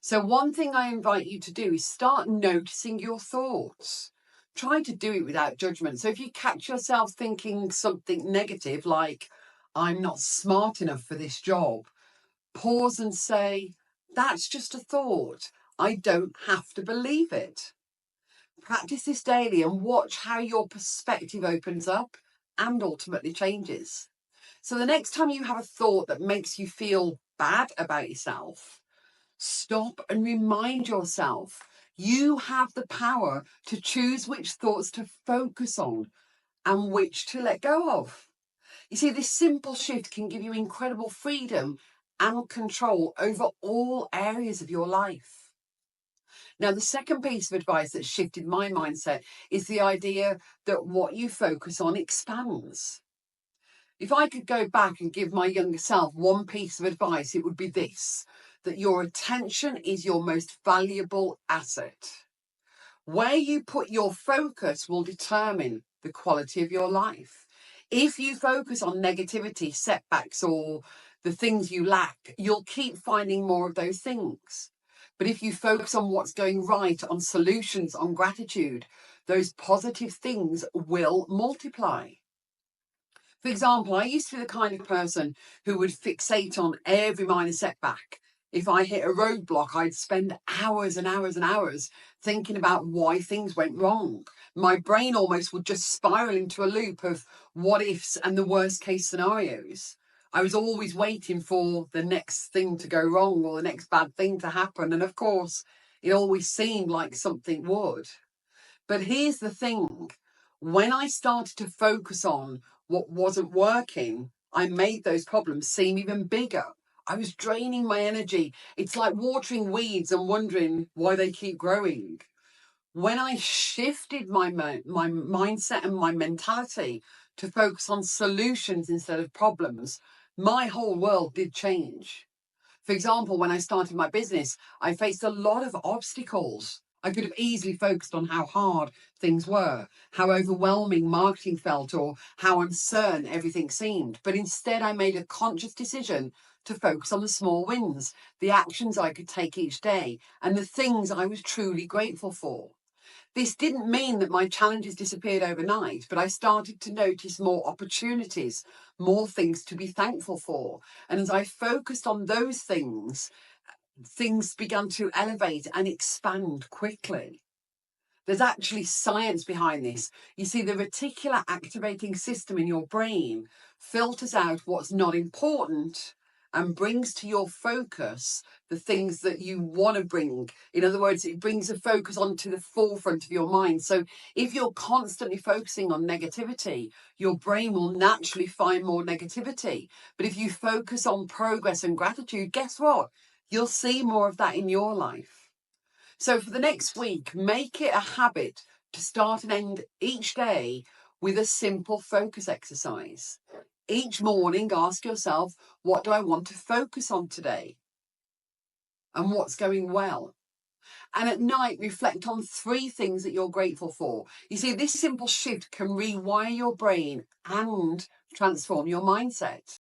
So one thing I invite you to do is start noticing your thoughts. Try to do it without judgment. So if you catch yourself thinking something negative, like, I'm not smart enough for this job, pause and say, that's just a thought. I don't have to believe it. Practice this daily and watch how your perspective opens up and ultimately changes. So the next time you have a thought that makes you feel bad about yourself, stop and remind yourself you have the power to choose which thoughts to focus on and which to let go of. You see, this simple shift can give you incredible freedom and control over all areas of your life. Now, the second piece of advice that shifted my mindset is the idea that what you focus on expands. If I could go back and give my younger self one piece of advice, it would be this: that your attention is your most valuable asset. Where you put your focus will determine the quality of your life. If you focus on negativity, setbacks, or the things you lack, you'll keep finding more of those things. But if you focus on what's going right, on solutions, on gratitude, those positive things will multiply. For example, I used to be the kind of person who would fixate on every minor setback. If I hit a roadblock, I'd spend hours and hours and hours thinking about why things went wrong. My brain almost would just spiral into a loop of what ifs and the worst case scenarios. I was always waiting for the next thing to go wrong or the next bad thing to happen. And of course, it always seemed like something would. But here's the thing: when I started to focus on what wasn't working, I made those problems seem even bigger. I was draining my energy. It's like watering weeds and wondering why they keep growing. When I shifted my mindset and my mentality to focus on solutions instead of problems, my whole world did change. For example, when I started my business, I faced a lot of obstacles. I could have easily focused on how hard things were, how overwhelming marketing felt, or how uncertain everything seemed. But instead, I made a conscious decision to focus on the small wins, the actions I could take each day, and the things I was truly grateful for. This didn't mean that my challenges disappeared overnight, but I started to notice more opportunities, more things to be thankful for. And as I focused on those things, things began to elevate and expand quickly. There's actually science behind this. You see, the reticular activating system in your brain filters out what's not important and brings to your focus the things that you want to bring. In other words, it brings the focus onto the forefront of your mind. So if you're constantly focusing on negativity, your brain will naturally find more negativity. But if you focus on progress and gratitude, guess what? You'll see more of that in your life. So for the next week, make it a habit to start and end each day with a simple focus exercise. Each morning, ask yourself, what do I want to focus on today? And what's going well? And at night, reflect on 3 things that you're grateful for. You see, this simple shift can rewire your brain and transform your mindset.